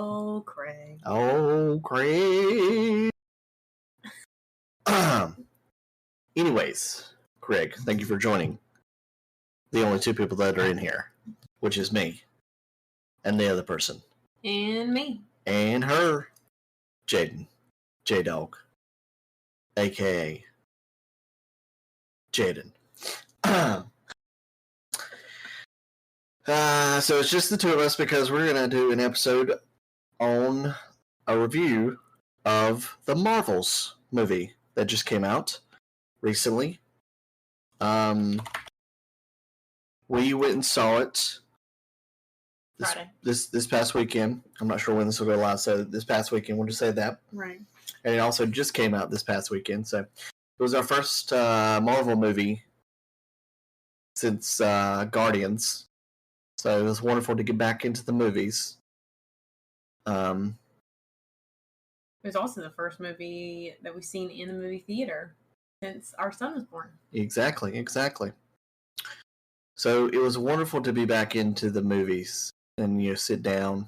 Oh, Craig. Oh, Craig. Anyways, Craig, thank you for joining. The only two people that are in here, which is me and the other person. And me. And her, Jaden. J-Dog. A.K.A. Jaden. So it's just the two of us because we're going to do an episode on a review of the Marvels movie that just came out recently. We went and saw it this past weekend. I'm not sure when this will go live, so this past weekend, we'll just say that. Right. And it also just came out this past weekend, so it was our first Marvel movie since Guardians. So it was wonderful to get back into the movies. It was also the first movie that we've seen in the movie theater since our son was born. Exactly. So it was wonderful to be back into the movies and sit down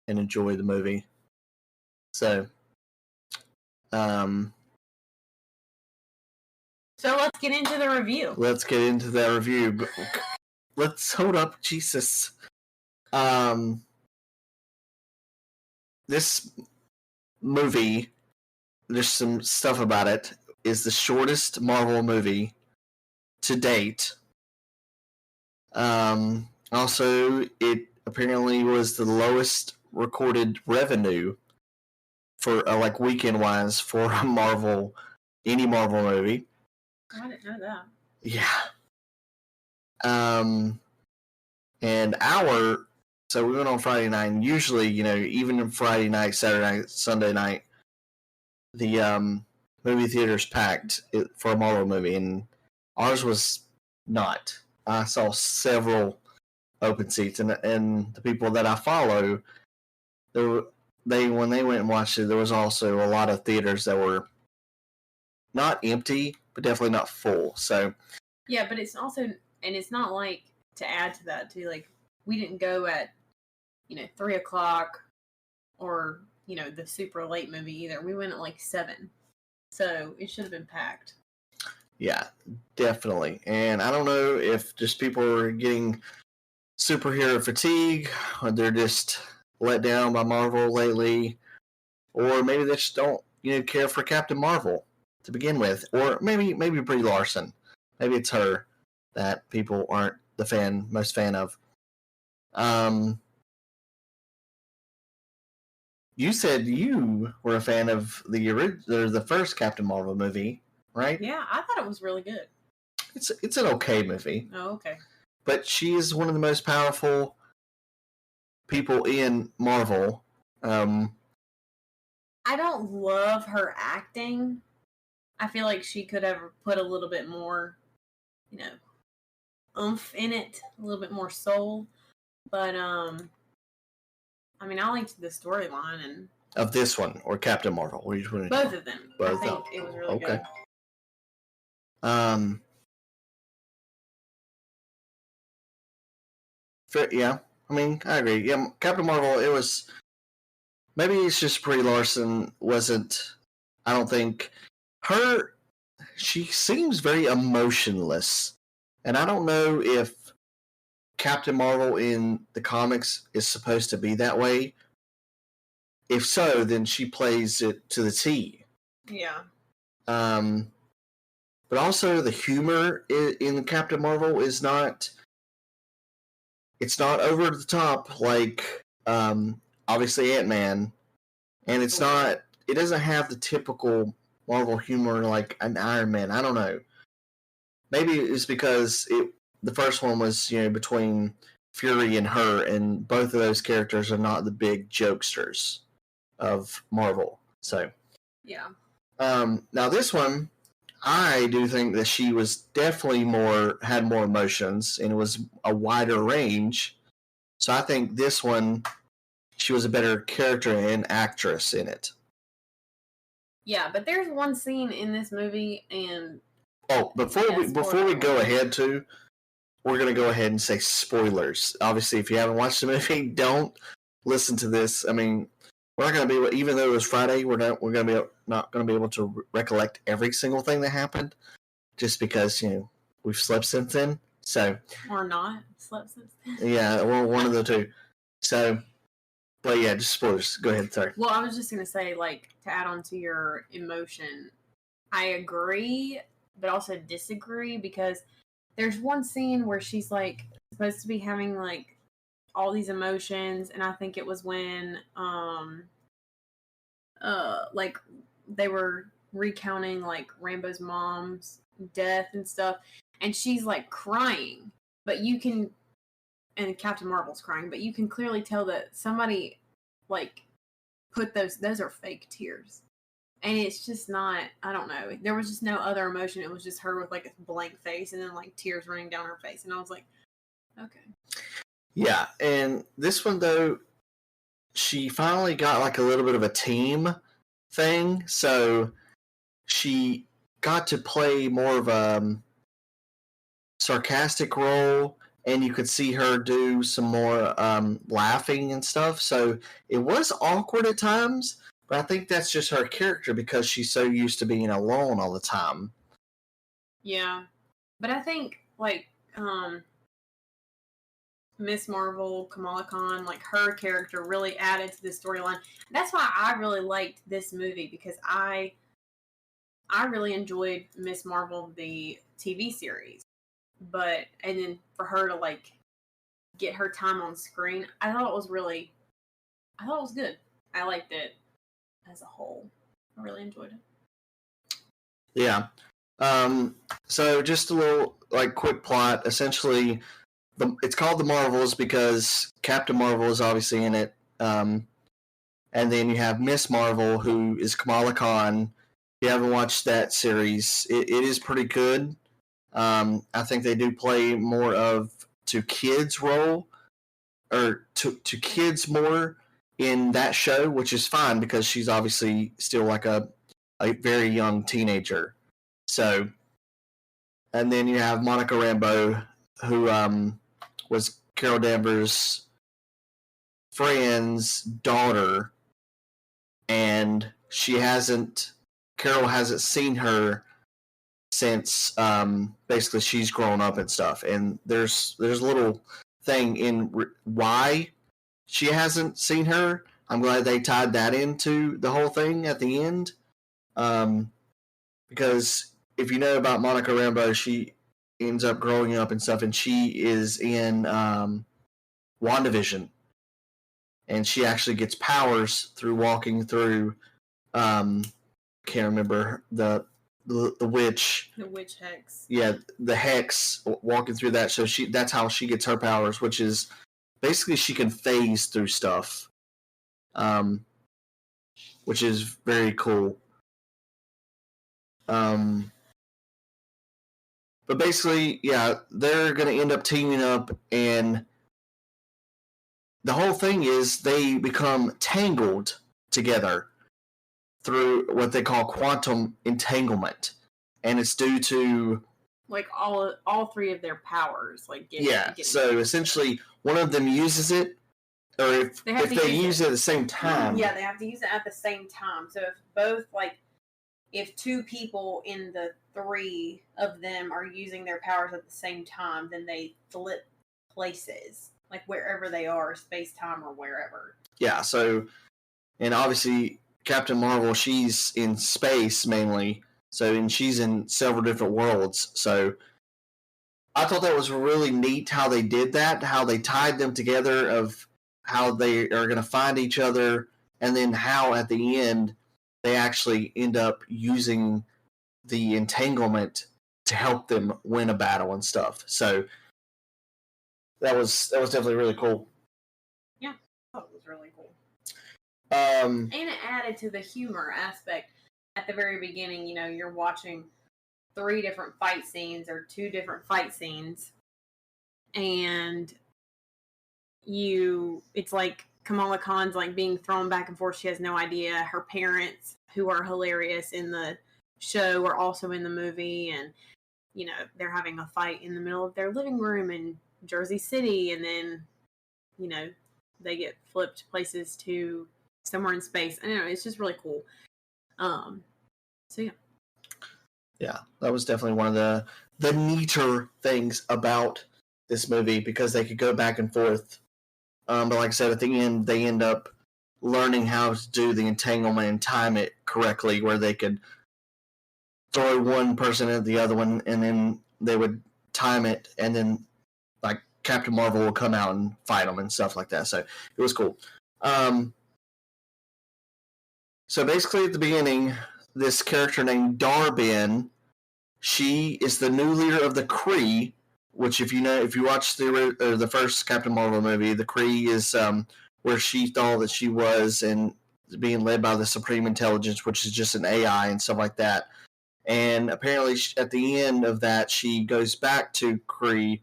and enjoy the movie. So, So let's get into the review. Let's get into that review. But let's hold up, Jesus. This movie, there's some stuff about it, is the shortest Marvel movie to date. Also, it apparently was the lowest recorded revenue for weekend wise for any Marvel movie. I didn't know that. Yeah. So we went on Friday night, and usually, even on Friday night, Saturday night, Sunday night, the movie theater's packed for a Marvel movie, and ours was not. I saw several open seats, and the people that I follow, when they went and watched it, there was also a lot of theaters that were not empty, but definitely not full. So yeah, but it's also, and it's not like, to add to that too, like, we didn't go at 3:00 or the super late movie either. We went at 7, so it should have been packed. Yeah, definitely. And I don't know if just people are getting superhero fatigue, or they're just let down by Marvel lately, or maybe they just don't care for Captain Marvel to begin with, or maybe Brie Larson. Maybe it's her that people aren't most fan of. You said you were a fan of the first Captain Marvel movie, right? Yeah, I thought it was really good. It's an okay movie. Oh, okay. But she is one of the most powerful people in Marvel. I don't love her acting. I feel like she could have put a little bit more, oomph in it, a little bit more soul. But I liked the storyline and of this one or Captain Marvel. What are you doing? Both of them. Both. I think it was really good. Yeah, I agree. Yeah, Captain Marvel. It was maybe it's just Brie Larson wasn't. I don't think her. She seems very emotionless, and I don't know if Captain Marvel in the comics is supposed to be that way. If so, then she plays it to the T. Yeah. But also the humor in Captain Marvel is not. It's not over the top like obviously Ant-Man, and it's not. It doesn't have the typical Marvel humor like an Iron Man. I don't know. Maybe it's because the first one was between Fury and her, and both of those characters are not the big jokesters of Marvel. So yeah. Now this one, I do think that she was definitely had more emotions, and it was a wider range. So I think this one, she was a better character and actress in it. Yeah, but there's one scene in this movie, and before we go ahead to, we're gonna go ahead and say spoilers. Obviously, if you haven't watched the movie, don't listen to this. we're not going to be, even though it was Friday, we're not going to be able to recollect every single thing that happened, just because we've slept since then. So or not slept since then. Yeah, well, one of the two. So, but yeah, just spoilers. Go ahead, sorry. Well, I was just gonna say, like, to add on to your emotion, I agree, but also disagree because there's one scene where she's like supposed to be having like all these emotions, and I think it was when like they were recounting like Rambo's mom's death and stuff, and she's like crying, but you can, and Captain Marvel's crying, but you can clearly tell that somebody like put those are fake tears. And it's just not, I don't know. There was just no other emotion. It was just her with like a blank face and then like tears running down her face. And I was like, okay. Yeah, and this one though, she finally got like a little bit of a team thing, so she got to play more of a sarcastic role, and you could see her do some more laughing and stuff. So it was awkward at times, but I think that's just her character because she's so used to being alone all the time. Yeah, but I think like Miss Marvel, Kamala Khan, like her character really added to the storyline. That's why I really liked this movie because I really enjoyed Miss Marvel the TV series. But and then for her to like get her time on screen, I thought it was good. I liked it as a whole. I really enjoyed it. Yeah. So just a little like quick plot. Essentially, it's called the Marvels because Captain Marvel is obviously in it. And then you have Miss Marvel, who is Kamala Khan. If you haven't watched that series, it is pretty good. I think they do play more of to kids role, or to kids more in that show, which is fine because she's obviously still like a very young teenager. So, and then you have Monica Rambeau, who was Carol Danvers' friend's daughter, and Carol hasn't seen her since basically she's grown up and stuff. And there's a little thing in why she hasn't seen her. I'm glad they tied that into the whole thing at the end, because if you know about Monica Rambeau, she ends up growing up and stuff, and she is in WandaVision, and she actually gets powers through walking through. Can't remember the witch. The witch hex. Yeah, the hex, walking through that. So that's how she gets her powers, which is basically she can phase through stuff, which is very cool. But basically, yeah, they're going to end up teaming up, and the whole thing is they become tangled together through what they call quantum entanglement, and it's due to like all three of their powers. Like getting so essentially, one of them uses it, or if they use it at the same time. Yeah, they have to use it at the same time. So if both if two people in the three of them are using their powers at the same time, then they flip places, like wherever they are, space time or wherever. Yeah. So, and obviously Captain Marvel, she's in space mainly. So, and she's in several different worlds. So, I thought that was really neat how they did that, how they tied them together, of how they are going to find each other, and then how at the end they actually end up using the entanglement to help them win a battle and stuff. So that was definitely really cool. Yeah, I thought it was really cool. And it added to the humor aspect. At the very beginning, you're watching 3 different fight scenes or 2 different fight scenes, and it's like Kamala Khan's like being thrown back and forth. She has no idea. Her parents, who are hilarious in the show, are also in the movie, and they're having a fight in the middle of their living room in Jersey City, and then they get flipped places to somewhere in space. I don't know, it's just really cool. So yeah. Yeah, that was definitely one of the neater things about this movie because they could go back and forth. But like I said, at the end, they end up learning how to do the entanglement and time it correctly, where they could throw one person at the other one, and then they would time it, and then like Captain Marvel will come out and fight them and stuff like that. So it was cool. So basically, at the beginning, this character named Dar-Benn, she is the new leader of the Kree. Which, if you watch the first Captain Marvel movie, the Kree is where she thought that she was and being led by the Supreme Intelligence, which is just an AI and stuff like that. And apparently, at the end of that, she goes back to Kree,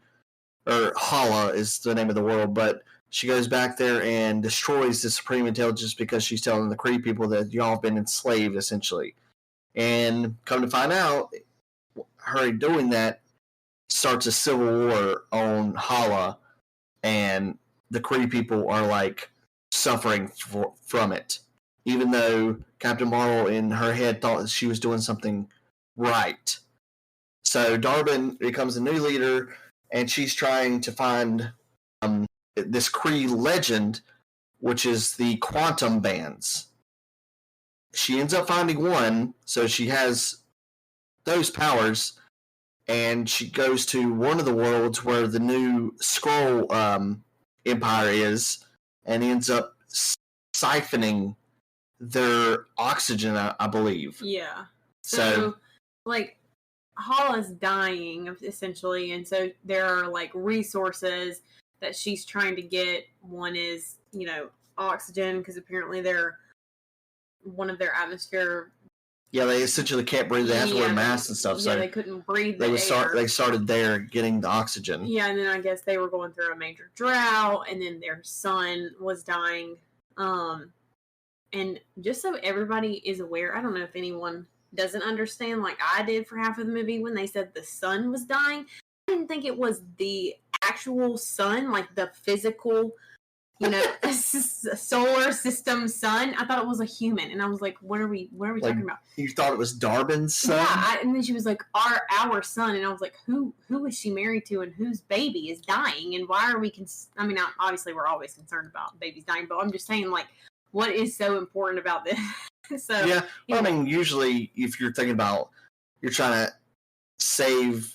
or Hala is the name of the world, but she goes back there and destroys the Supreme Intelligence because she's telling the Kree people that y'all have been enslaved, essentially. And come to find out, her doing that starts a civil war on Hala, and the Kree people are like suffering from it, even though Captain Marvel in her head thought that she was doing something right. So Dar-Benn becomes a new leader, and she's trying to find this Kree legend, which is the quantum bands. She ends up finding one, so she has those powers, and she goes to one of the worlds where the new Skrull Empire is, and ends up siphoning their oxygen, I believe. Yeah. So like, Hala's dying, essentially, and so there are, like, resources that she's trying to get. One is, oxygen, because apparently one of their atmosphere... Yeah, they essentially can't breathe. They have to wear masks and stuff. So they couldn't breathe the air. They started there getting the oxygen. Yeah, and then I guess they were going through a major drought, and then their son was dying. And just so everybody is aware, I don't know if anyone doesn't understand, like I did for half of the movie, when they said the sun was dying, I didn't think it was the actual sun, like the physical, solar system sun. I thought it was a human, and I was like, what are we talking about? You thought it was Dar-Benn's son? Yeah, and then she was like, our son, and I was like, who is she married to, and whose baby is dying, and why are we I mean, obviously we're always concerned about babies dying, but I'm just saying, like, what is so important about this? So yeah, well, I mean, usually if you're thinking about you're trying to save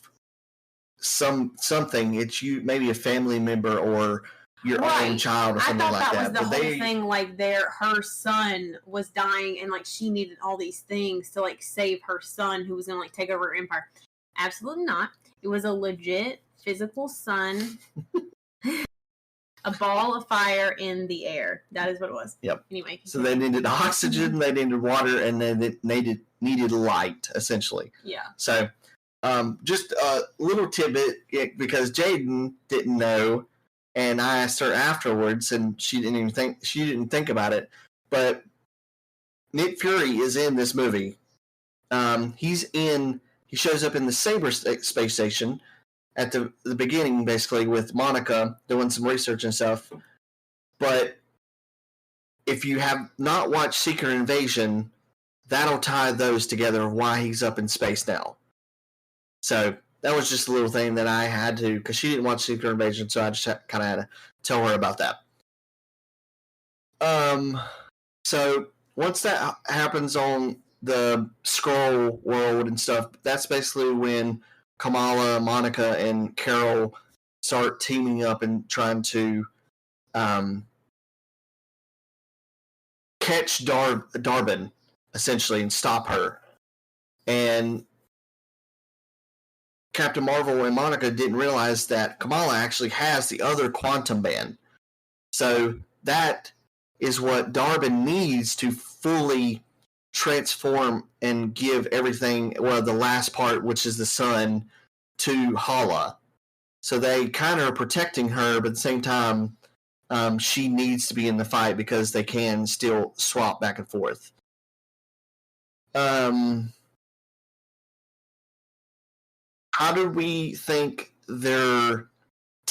something, it's maybe a family member or your own child or something like that. I thought that was the whole thing. Like, her son was dying, and like she needed all these things to like save her son, who was gonna like take over her empire. Absolutely not. It was a legit physical sun. A ball of fire in the air. That is what it was. Yep. Anyway. So they needed oxygen, they needed water, and they needed light, essentially. Yeah. So just a little tidbit, because Jaden didn't know, and I asked her afterwards, and she didn't think about it, but Nick Fury is in this movie. He shows up in the Saber space station at the beginning, basically, with Monica doing some research and stuff. But if you have not watched Secret Invasion, that'll tie those together of why he's up in space now. So that was just a little thing that I had to, because she didn't watch Secret Invasion, so I just kind of had to tell her about that. So once that happens on the Skrull world and stuff, that's basically when Kamala, Monica, and Carol start teaming up and trying to catch Dar-Benn, essentially, and stop her. And Captain Marvel and Monica didn't realize that Kamala actually has the other quantum band. So that is what Dar-Benn needs to fully transform and give everything, well, the last part, which is the sun, to Hala. So they kind of are protecting her, but at the same time, she needs to be in the fight because they can still swap back and forth. How did we think their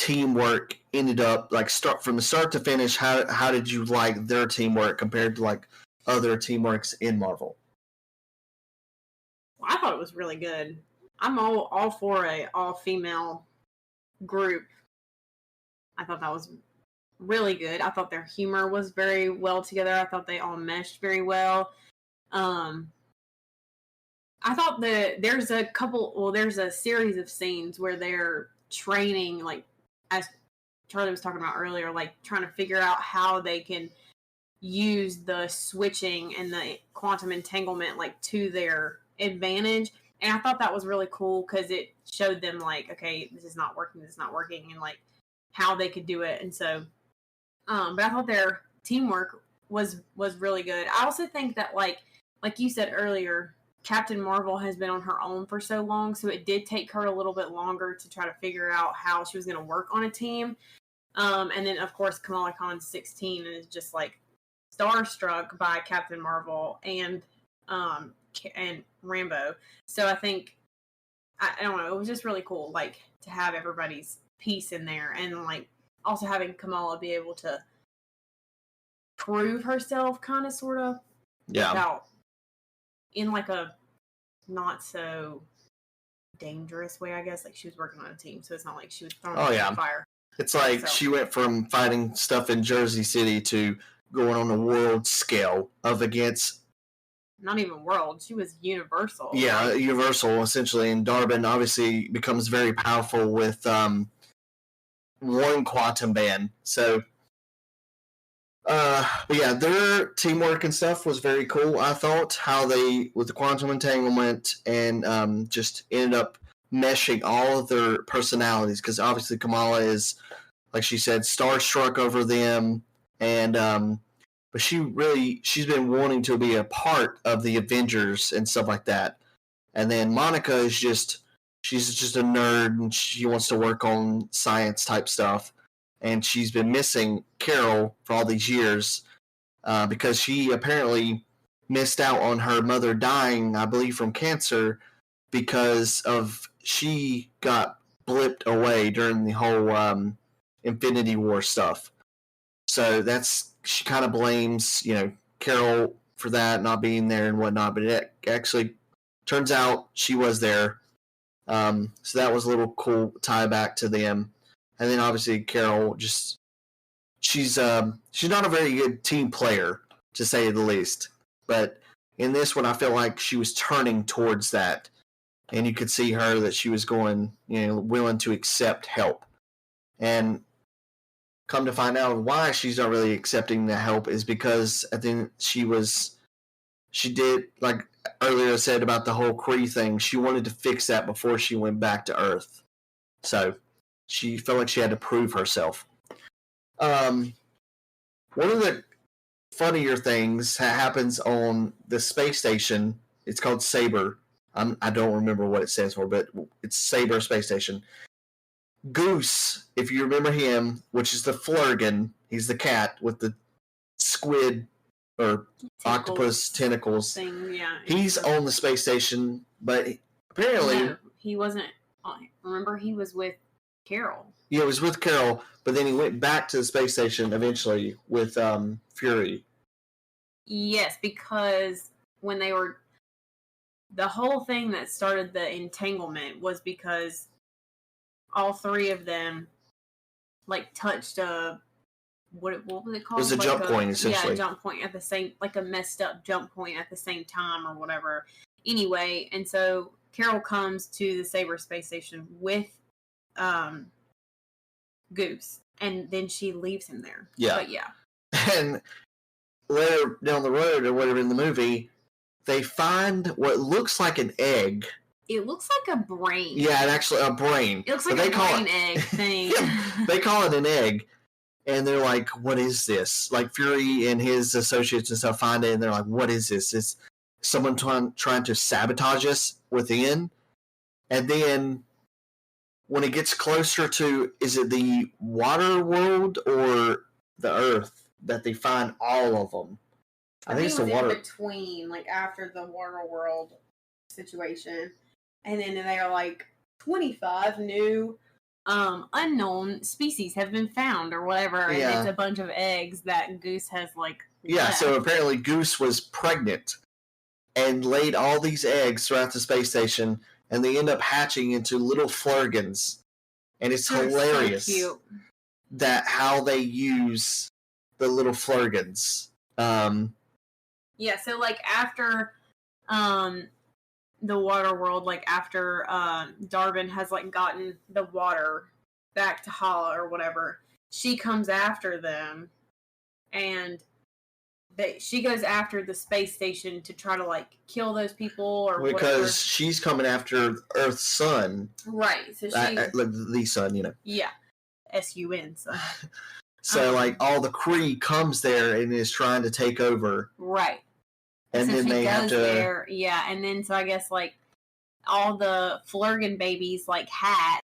teamwork ended up like start from the start to finish. How did you like their teamwork compared to like other teamworks in Marvel? Well, I thought it was really good. I'm all for a all female group. I thought that was really good. I thought their humor was very well together. I thought they all meshed very well. I thought there's a series of scenes where they're training, like as Charlie was talking about earlier, like trying to figure out how they can use the switching and the quantum entanglement like to their advantage. And I thought that was really cool because it showed them like, okay, this is not working, and like how they could do it. And so, but I thought their teamwork was really good. I also think that like you said earlier, Captain Marvel has been on her own for so long, so it did take her a little bit longer to try to figure out how she was going to work on a team. And then, of course, Kamala Khan's 16 and is just like starstruck by Captain Marvel and Rambo. So I think, I don't know, it was just really cool, like to have everybody's piece in there, and like also having Kamala be able to prove herself, kind of, sort of, without in like a not so dangerous way, I guess. Like she was working on a team, so it's not like she was thrown in fire. It's like she went from fighting stuff in Jersey City to going on a world scale of against. Not even world. She was Universal. Yeah, like, Universal essentially, and Darvin obviously becomes very powerful with one quantum band. So. But yeah, their teamwork and stuff was very cool. I thought how they, with the quantum entanglement, and just ended up meshing all of their personalities, because obviously Kamala is, like she said, starstruck over them, and but she's been wanting to be a part of the Avengers and stuff like that. And then Monica is she's just a nerd, and she wants to work on science type stuff. And she's been missing Carol for all these years because she apparently missed out on her mother dying, I believe, from cancer, because of she got blipped away during the whole Infinity War stuff. So she kind of blames Carol for that not being there and whatnot, but it actually turns out she was there. So that was a little cool tie back to them. And then obviously Carol she's not a very good team player, to say the least. But in this one, I feel like she was turning towards that, and you could see her that she was going, willing to accept help. And come to find out why she's not really accepting the help is because I think she did, like earlier I said about the whole Kree thing, she wanted to fix that before she went back to Earth. So she felt like she had to prove herself. One of the funnier things happens on the space station. It's called Saber. I don't remember what it stands for, but it's Saber Space Station. Goose, if you remember him, which is the Flurgan, he's the cat with the squid or octopus tentacles thing, yeah. He's on the space station, but apparently... No, he wasn't. Remember, he was with Carol. Yeah, it was with Carol, but then he went back to the space station eventually with Fury. Yes, because when they were... The whole thing that started the entanglement was because all three of them, like, touched a... What was it called? It was a jump point, essentially. Yeah, a jump point at the same... Like a messed up jump point at the same time or whatever. Anyway, and so Carol comes to the Saber space station with Goose, and then she leaves him there. Yeah. But yeah. And later down the road, or whatever in the movie, they find what looks like an egg. It looks like a brain. Yeah, actually a brain. It looks like a brain egg thing. They call it an egg, and they're like, what is this? Like, Fury and his associates and stuff find it, and they're like, what is this? It's someone trying to sabotage us within. And then when it gets closer to, is it the water world or the Earth, that they find all of them? I think it's the water. In between, like after the water world situation. And then there are like 25 new unknown species have been found or whatever, and Yeah. it's a bunch of eggs that Goose has like Yeah, left. so apparently Goose was pregnant and laid all these eggs throughout the space station, and they end up hatching into little flurgans. And it's They're hilarious so cute. that how they use the little flurgans. Yeah, so like after the water world, like after Darvin has like gotten the water back to Hala or whatever, she comes after them, and she goes after the space station to try to like kill those people or because whatever. she's coming after Earth's sun. Right. So she like the sun, you know. Yeah. S-U-N, son. So like all the Kree comes there and is trying to take over. Right. And so then she they goes have to there, yeah, and then so I guess like all the Flurgan babies like hatch,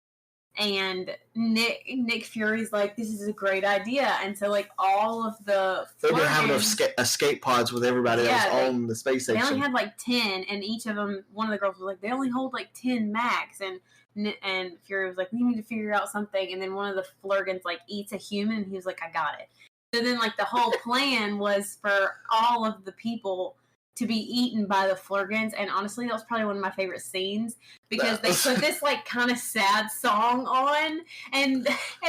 and Nick Fury's like, this is a great idea, and so like all of the they're gonna have Flurgans, enough escape pods with everybody else on the space station. They only had like 10, and each of them, one of the girls was like, they only hold like 10 max, and Fury was like, we need to figure out something, and then one of the Flurgans like eats a human, and he was like, I got it. So then like the whole plan was for all of the people to be eaten by the Flurgans, and honestly, that was probably one of my favorite scenes because they put this like kind of sad song on, and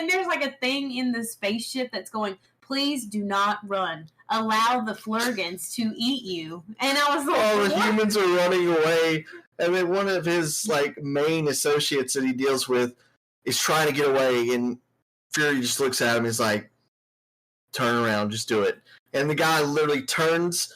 there's like a thing in the spaceship that's going, "Please do not run. Allow the Flurgans to eat you." And I was like, all the what? humans are running away, and then one of his like main associates that he deals with is trying to get away, and Fury just looks at him and is like, "Turn around, just do it." And the guy literally turns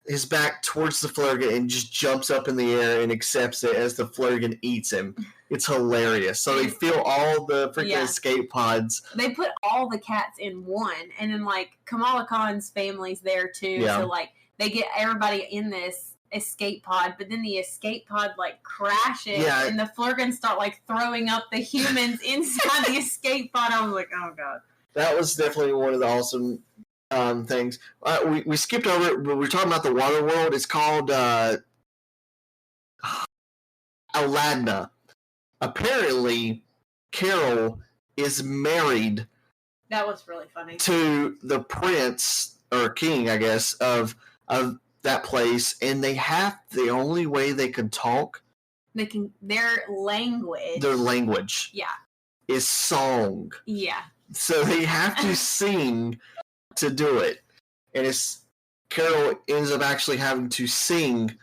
his back towards the Flurgan and just jumps up in the air and accepts it as the Flurgan eats him. It's hilarious. So they feel all the freaking escape pods. They put all the cats in one, and then like Kamala Khan's family's there too. Yeah. So like they get everybody in this escape pod, but then the escape pod like crashes, and the Flurgans start like throwing up the humans inside the escape pod. I was like, oh god. That was definitely one of the awesome things. We skipped over it, but we're talking about the water world. It's called Aladna. Apparently, Carol is married. That was really funny. To the prince or king, I guess, of that place, and they have the only way they can talk. Their language. Their language. Yeah. Is song. Yeah. So they have to sing to do it, and Carol ends up actually having to sing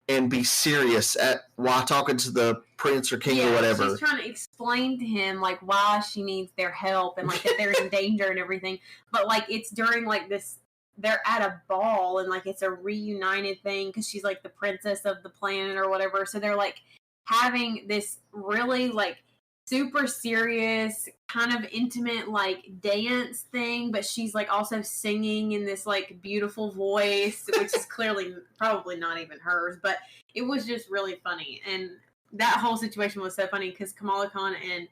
and be serious while talking to the prince or king or whatever. She's trying to explain to him like why she needs their help and like that they're in danger and everything. But like it's during like this, they're at a ball and like it's a reunited thing because she's like the princess of the planet or whatever. So they're like having this really like super serious kind of intimate like dance thing, but she's like also singing in this like beautiful voice, which is clearly probably not even hers, but it was just really funny. And that whole situation was so funny because Kamala Khan and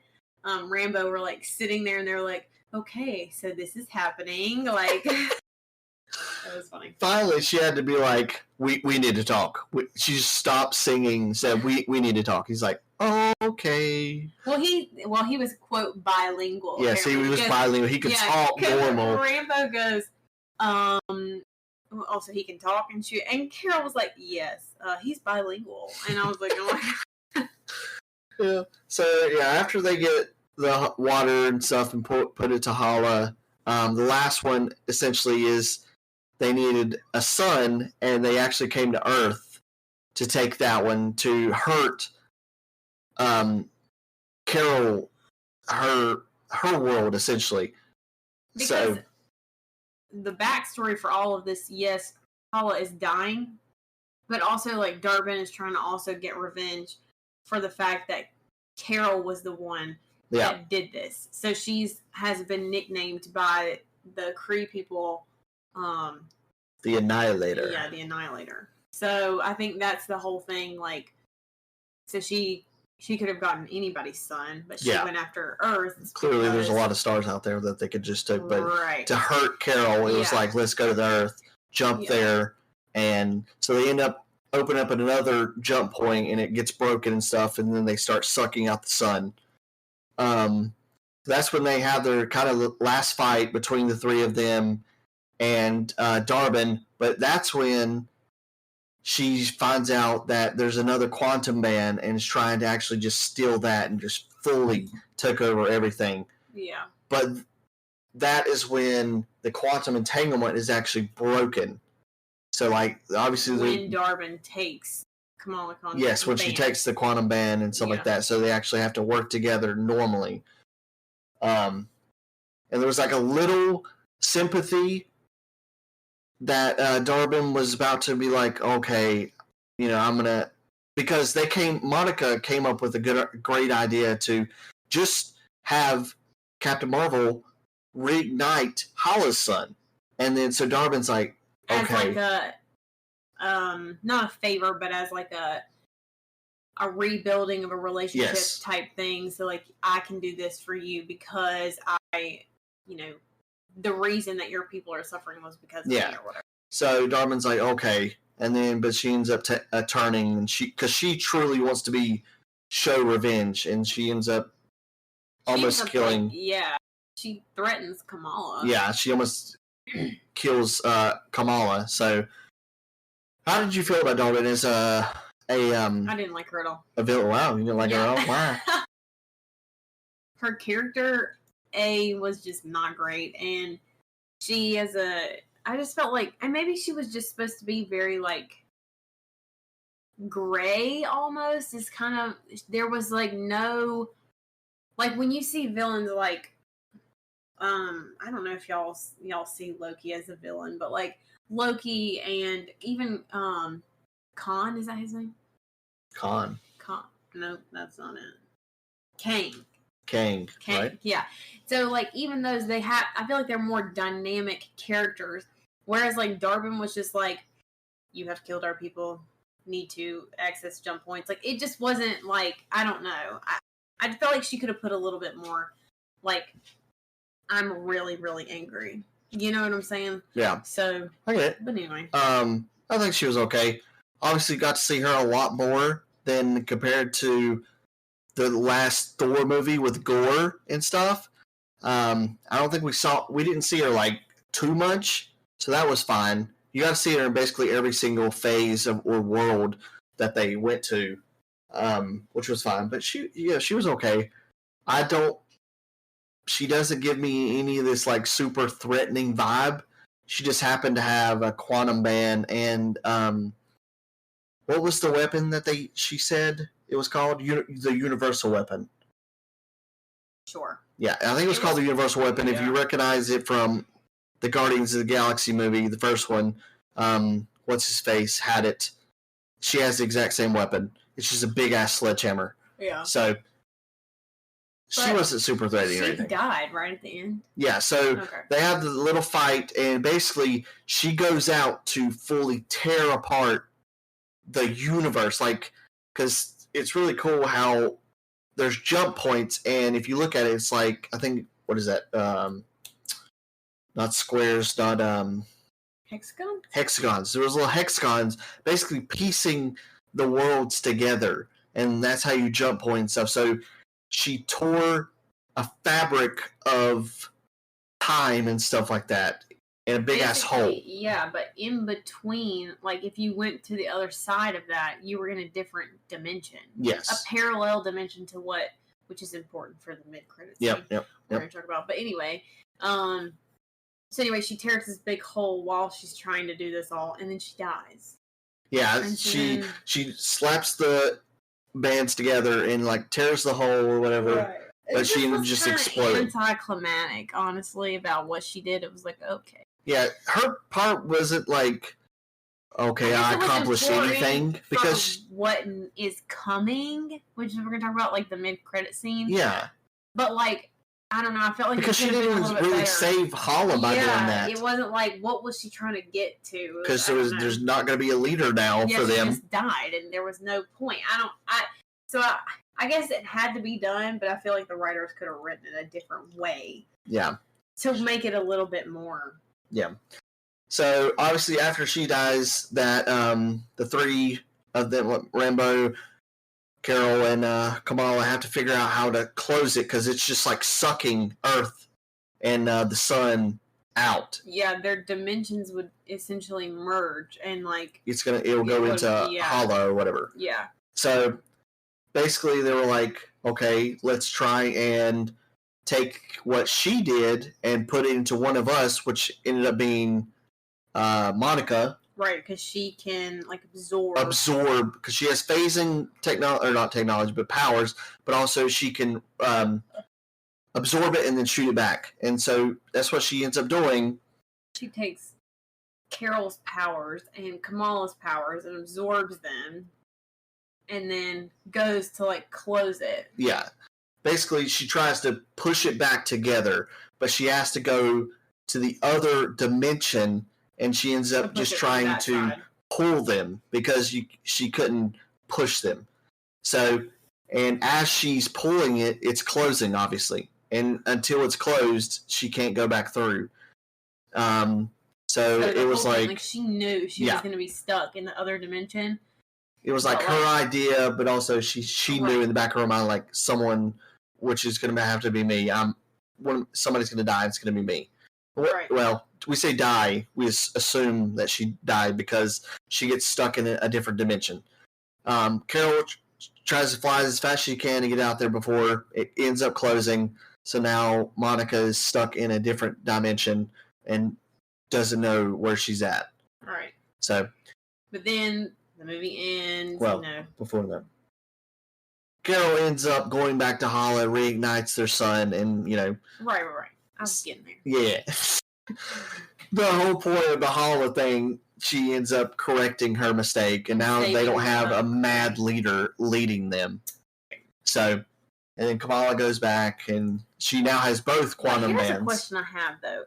Rambo were like sitting there and they're like, okay, so this is happening, like that was funny. Finally, she had to be like, we need to talk. She just stopped singing, said, we need to talk. He's like, oh, okay. Well, he was, quote, bilingual. Yes, he was bilingual. He could talk normal. Rambo goes, also he can talk and shoot. And Carol was like, yes, he's bilingual. And I was like, oh my God. Yeah. So, yeah, after they get the water and stuff and put it to Hala, the last one essentially is they needed a son, and they actually came to Earth to take that one to hurt Carol, her world, essentially. Because so the backstory for all of this, yes, Hala is dying, but also like Darvin is trying to also get revenge for the fact that Carol was the one that did this. So has been nicknamed by the Kree people the Annihilator. Yeah, the Annihilator. So I think that's the whole thing. Like, so she could have gotten anybody's son, but she went after Earth. Clearly, there's a lot of stars out there that they could just take. But to hurt Carol, it was like, let's go to the Earth, jump there, and so they end up opening up another jump point, and it gets broken and stuff, and then they start sucking out the sun. That's when they have their kind of last fight between the three of them and Darbin. But that's when she finds out that there's another quantum band and is trying to actually just steal that and just fully took over everything. Yeah. But that is when the quantum entanglement is actually broken. So, like, obviously... When Darbin takes Kamala Khan. Yes, when she takes the quantum band and stuff like that. So they actually have to work together normally. And there was, like, a little sympathy that Darbin was about to be like, okay, you know, I'm gonna, because Monica came up with a great idea to just have Captain Marvel reignite Hala's son, and then so Darbin's like, okay, as like a not a favor, but as like a rebuilding of a relationship type thing. So like, I can do this for you because you know, the reason that your people are suffering was because of me or whatever. So Darbin's like, okay, and then but she ends up turning, and because she truly wants to show revenge, and she ends up almost killing. She threatens Kamala. Yeah, she almost kills Kamala. So, how did you feel about Darbin as I didn't like her at all. A villain? Wow, you didn't like her at all? Why? Her character was just not great, and she I just felt like, and maybe she was just supposed to be very like gray almost. It's kind of, there was like no, like when you see villains like I don't know if y'all see Loki as a villain, but like Loki and even Khan, is that his name? Khan. No, that's not it. Kang, right? Yeah. So like, even those, I feel like they're more dynamic characters, whereas like Darbin was just like, you have killed our people, need to access jump points. Like, it just wasn't like, I don't know. I felt like she could have put a little bit more like, I'm really, really angry. You know what I'm saying? Yeah. So I get it. But anyway. I think she was okay. Obviously got to see her a lot more than compared to the last Thor movie with Gore and stuff. I don't think we didn't see her like too much, so that was fine. You got to see her in basically every single phase or world that they went to, which was fine. But she was okay. She doesn't give me any of this like super threatening vibe. She just happened to have a quantum band and what was the weapon that she said it was called? The Universal Weapon. Sure. Yeah, I think it was called the Universal Weapon. Yeah. If you recognize it from the Guardians of the Galaxy movie, the first one, what's his face had it. She has the exact same weapon. It's just a big ass sledgehammer. Yeah. So she wasn't super threatening or anything. She died right at the end. Yeah, so they have the little fight, and basically she goes out to fully tear apart the universe, like, because it's really cool how there's jump points, and if you look at it, it's like, I think, what is that? Not squares, not hexagons. Hexagons. There was little hexagons, basically piecing the worlds together, and that's how you jump point and stuff. So she tore a fabric of time and stuff like that in a big ass hole. Yeah, but in between, like if you went to the other side of that, you were in a different dimension. Yes. A parallel dimension to which is important for the mid-credits. Yep. We're going to talk about. But anyway, so anyway, she tears this big hole while she's trying to do this all, and then she dies. Yeah, and she slaps the bands together and like tears the hole or whatever. Right. But she just exploded. Anticlimactic, honestly, about what she did. It was like, okay. Yeah, her part wasn't like, okay, I accomplished anything, because what is coming, which we're gonna talk about, like the mid-credit scene. Yeah. But like, I don't know. I felt like because she didn't even really save Hala by doing that. It wasn't like, what was she trying to get to? Because there's not going to be a leader now for them. She just died, and there was no point. I guess it had to be done, but I feel like the writers could have written it a different way. Yeah. To make it a little bit more. Yeah. So obviously, after she dies, that the three of them, Rambo, Carol and Kamala have to figure out how to close it because it's just like sucking Earth and the sun out. Yeah, their dimensions would essentially merge, and like It'll go into hollow or whatever. Yeah. So basically, they were like, okay, let's try and take what she did and put it into one of us, which ended up being Monica. Right, because she can like absorb because she has phasing technology, or not technology, but powers. But also she can absorb it and then shoot it back. And so that's what she ends up doing. She takes Carol's powers and Kamala's powers and absorbs them, and then goes to like close it. Yeah, basically she tries to push it back together, but she has to go to the other dimension. And she ends up just trying to pull them because she couldn't push them. So, and as she's pulling it, it's closing, obviously. And until it's closed, she can't go back through. So it was like she knew she was going to be stuck in the other dimension. It was like her idea, but also she knew in the back of her mind, like someone, which is going to have to be me. Somebody's going to die. It's going to be me. Right. Well, we say die. We assume that she died because she gets stuck in a different dimension. Carol tries to fly as fast as she can to get out there before it ends up closing. So now Monica is stuck in a different dimension and doesn't know where she's at. Right. So. But then the movie ends. Well, before that. Carol ends up going back to Hala, reignites their son, and Right. I was getting there. Yeah. The whole point of the Hala thing, she ends up correcting her mistake, and now they don't have a mad leader leading them. So, and then Kamala goes back, and she now has both quantum bands. Here's a question I have though: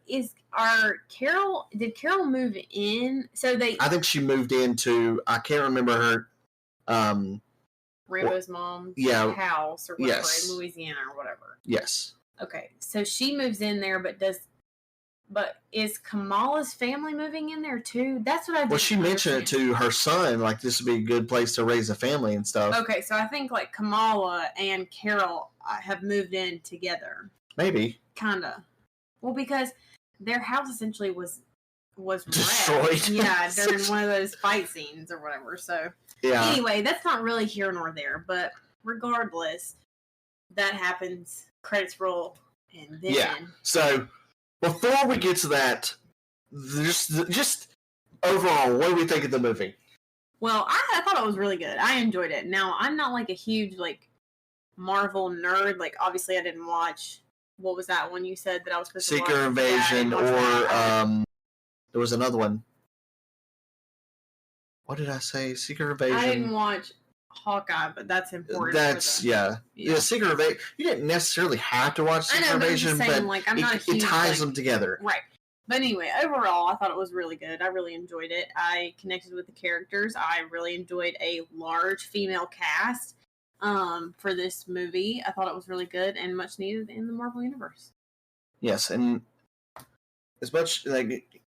did Carol move in? I think she moved into. I can't remember her. Rambo's mom's house or whatever in Louisiana or whatever. Yes. Okay, so she moves in there, but is Kamala's family moving in there too? That's what I. Well, she mentioned it to her son, like this would be a good place to raise a family and stuff. Okay, so I think like Kamala and Carol have moved in together. Maybe. Kinda. Well, because their house essentially was destroyed. Yeah, during one of those fight scenes or whatever. So yeah. Anyway, that's not really here nor there, but regardless, that happens. Credits roll, and then So before we get to that, just overall, what do we think of the movie? Well, I thought it was really good. I enjoyed it. Now, I'm not like a huge like Marvel nerd. Like, obviously, I didn't watch. What was that one you said that I was supposed to watch? Secret Invasion, or there was another one. What did I say? Secret Invasion. I didn't watch Hawkeye, but that's important. Secret Invasion. You didn't necessarily have to watch Secret Invasion, but like, I'm not it ties them together. Right. But anyway, overall, I thought it was really good. I really enjoyed it. I connected with the characters. I really enjoyed a large female cast for this movie. I thought it was really good and much needed in the Marvel Universe. Yes, and as much like.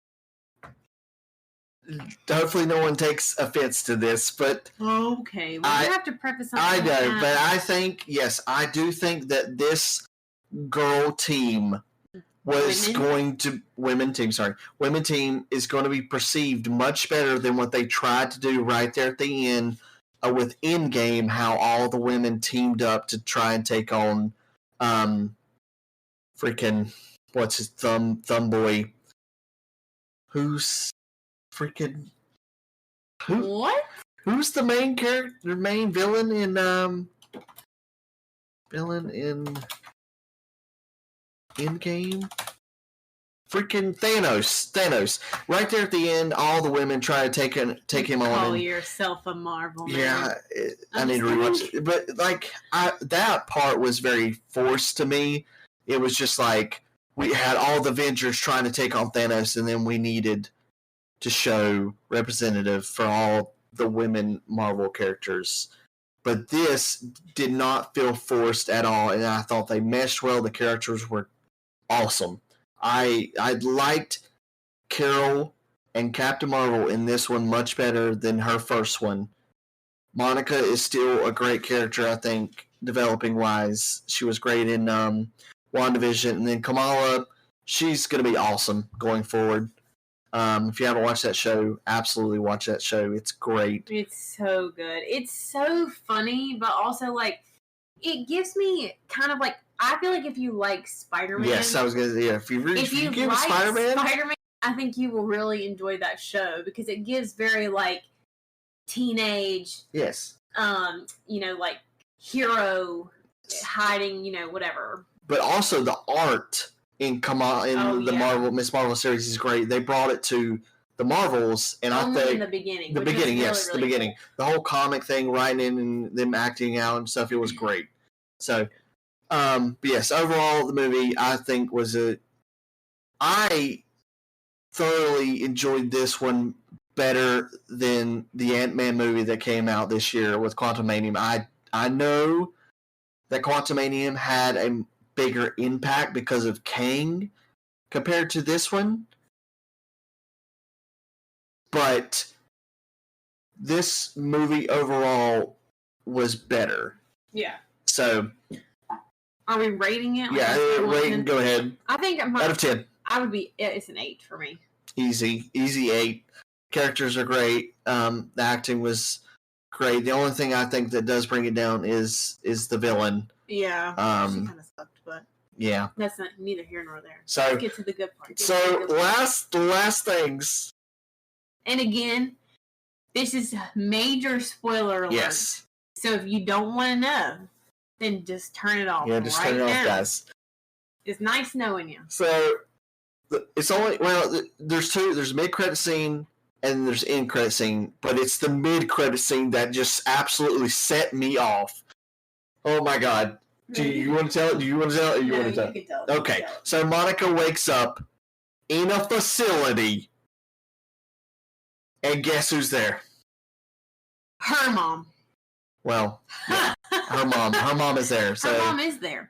Hopefully no one takes offense to this, but okay, well, you have to preface something. I know, but I do think that this girl team was women team is going to be perceived much better than what they tried to do right there at the end with Endgame, how all the women teamed up to try and take on freaking what's his thumb boy, who's freaking what? Who's the main character, main villain in Endgame? Freaking Thanos. Right there at the end, all the women try to take him on. Call yourself a Marvel man. Yeah, I need to rewatch it. But like that part was very forced to me. It was just like we had all the Avengers trying to take on Thanos, and then we needed to show representative for all the women Marvel characters. But this did not feel forced at all, and I thought they meshed well. The characters were awesome. I liked Carol and Captain Marvel in this one much better than her first one. Monica is still a great character, I think, developing wise. She was great in WandaVision. And then Kamala, she's going to be awesome going forward. If you haven't watched that show, absolutely watch that show. It's great. It's so good. It's so funny, but also, like, it gives me kind of like, I feel like if you like Spider-Man. Yes, I was going to say, if you give like Spider-Man, I think you will really enjoy that show because it gives very, like, teenage, yes, like, hero hiding, whatever. But also the art in the Marvel Miss Marvel series is great. They brought it to the Marvels, and Only I think in the beginning. The beginning, really, yes, really the beginning. Cool. The whole comic thing, writing in and them acting out and stuff, it was great. So, but yes, overall the movie I think I thoroughly enjoyed this one better than the Ant-Man movie that came out this year with Quantumanium. I know that Quantumanium had a bigger impact because of Kang compared to this one, but this movie overall was better. Yeah. So, are we rating it? Rating. Go ahead. I think out of 10. It's an 8 for me. Easy 8. Characters are great. The acting was great. The only thing I think that does bring it down is the villain. Yeah. She kind of sucked, but yeah, that's neither here nor there. So let's get to the good part. The last things. And again, this is a major spoiler alert. Yes. So if you don't want to know, then just turn it off. Yeah, just turn it off, guys. It's nice knowing you. So it's only there's two. There's a mid-credit scene and there's end credit scene, but it's the mid-credit scene that just absolutely set me off. Oh my god. Do you want to tell it? You can tell it. Okay. So Monica wakes up in a facility, and guess who's there? Her mom. Well, yeah, her mom. Her mom is there. So her mom is there,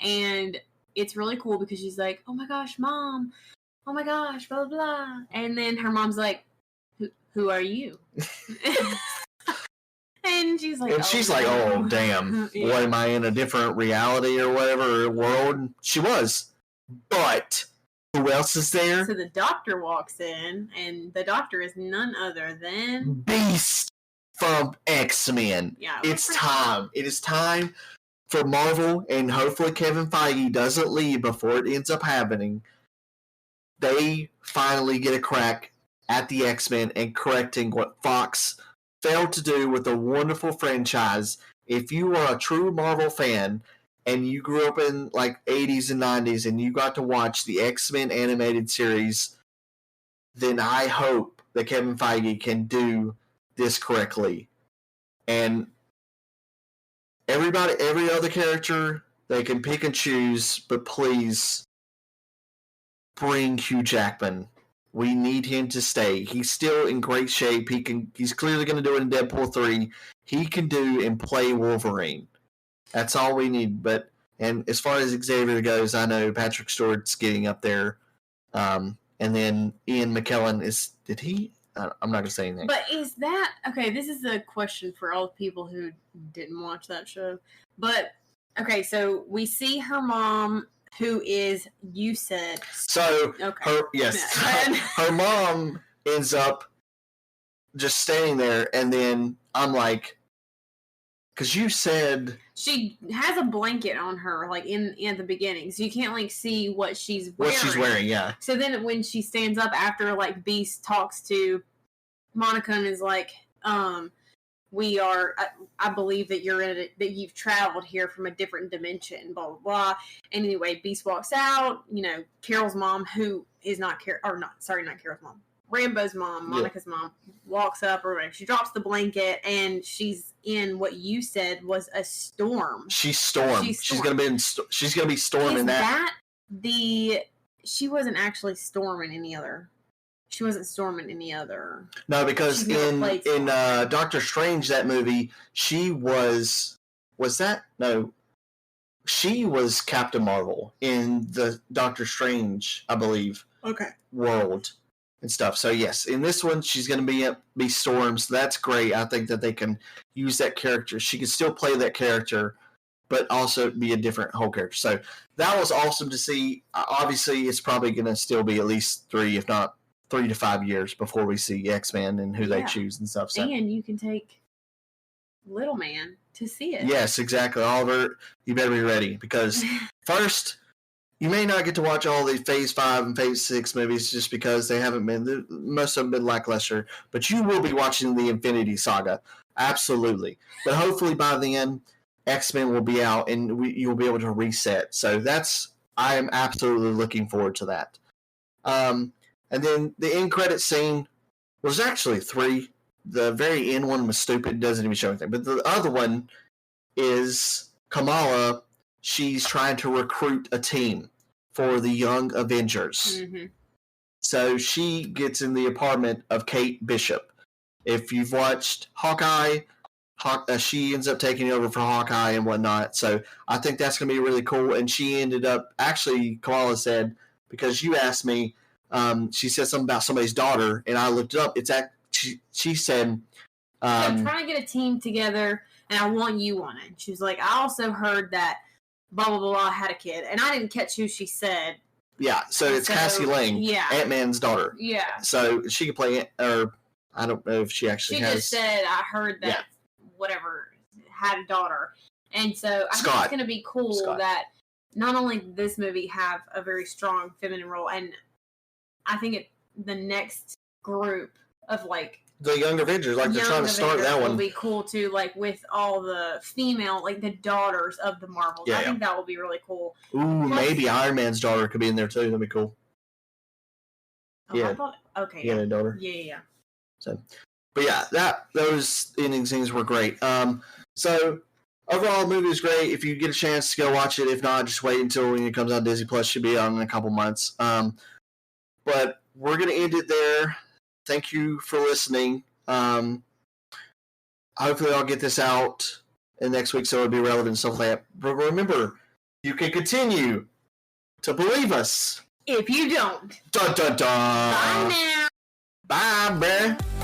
and it's really cool because she's like, "Oh my gosh, mom! Oh my gosh, blah blah blah," and then her mom's like, "Who are you?" And she's like, "Oh damn! Yeah. What am I in a different reality or whatever world?" She was, but who else is there? So the doctor walks in, and the doctor is none other than Beast from X-Men. Yeah, it's time. It is time for Marvel, and hopefully Kevin Feige doesn't leave before it ends up happening. They finally get a crack at the X-Men and correcting what Fox failed to do with a wonderful franchise. If you are a true Marvel fan and you grew up in like 80s and 90s and you got to watch the X-Men animated series, then I hope that Kevin Feige can do this correctly. And every other character, they can pick and choose, but please bring Hugh Jackman. We need him to stay. He's still in great shape. He's clearly going to do it in Deadpool 3. He can do and play Wolverine. That's all we need. And as far as Xavier goes, I know Patrick Stewart's getting up there. And then Ian McKellen did he? I'm not going to say anything. But is that, okay, this is a question for all the people who didn't watch that show. But, okay, so we see her mom, who is, you said. So, okay. Her mom ends up just standing there, and then I'm like, because you said. She has a blanket on her, like, in the beginning, so you can't, like, see what she's wearing. What she's wearing, yeah. So then when she stands up after, like, Beast talks to Monica and is like, we are, I believe that that you've traveled here from a different dimension, blah, blah, blah. And anyway, Beast walks out, Carol's mom, who is not not Carol's mom, Rambo's mom, Monica's mom, walks up, or she drops the blanket, and she's in what you said was a storm. She's stormed. She's gonna be storming that. She wasn't actually storming any other. She wasn't storming any other. No, because in Doctor Strange, that movie, she was that? No. She was Captain Marvel in the Doctor Strange, I believe. Okay. World. and stuff. So yes, in this one, she's going to be Storm. So that's great. I think that they can use that character. She can still play that character, but also be a different whole character. So that was awesome to see. Obviously, it's probably going to still be at least 3, if not 3 to 5 years before we see X-Men and who they choose and stuff. So. And you can take Little Man to see it. Yes, exactly. Oliver, you better be ready because first, you may not get to watch all the Phase 5 and Phase 6 movies just because they haven't been, most of them have been lackluster, but you will be watching the Infinity Saga. Absolutely. But hopefully by then, X-Men will be out and you'll be able to reset. So I am absolutely looking forward to that. And then the end credit scene was actually 3. The very end one was stupid. It doesn't even show anything. But the other one is Kamala. She's trying to recruit a team for the Young Avengers. Mm-hmm. So she gets in the apartment of Kate Bishop. If you've watched Hawkeye, she ends up taking over for Hawkeye and whatnot. So I think that's going to be really cool. And she ended up, actually, Kamala said, because you asked me, she said something about somebody's daughter, and I looked it up. She said, I'm trying to get a team together, and I want you on it. She was like, I also heard that blah, blah, blah, had a kid. And I didn't catch who she said. Yeah, so it's Cassie Lang, Ant-Man's daughter. Yeah. So she could play it, or I don't know if she actually has. She just said, I heard that whatever had a daughter. And so I think it's going to be cool that not only did this movie have a very strong feminine role, and I think the next group of like the Young Avengers, like they're trying to start that one, will be cool too. Like with all the female, like the daughters of the Marvels. I think that will be really cool. Ooh, maybe Iron Man's daughter could be in there too. That'd be cool. Oh, okay. Yeah, a daughter. Yeah. So, but yeah, those ending scenes were great. So overall, the movie was great. If you get a chance to go watch it, if not, just wait until when it comes on Disney Plus. Should be on in a couple months. But we're gonna end it there. Thank you for listening. Hopefully I'll get this out in next week so it'll be relevant and stuff like that. But remember, you can continue to believe us. If you don't. Dun, dun, dun. Bye now. Bye, bruh.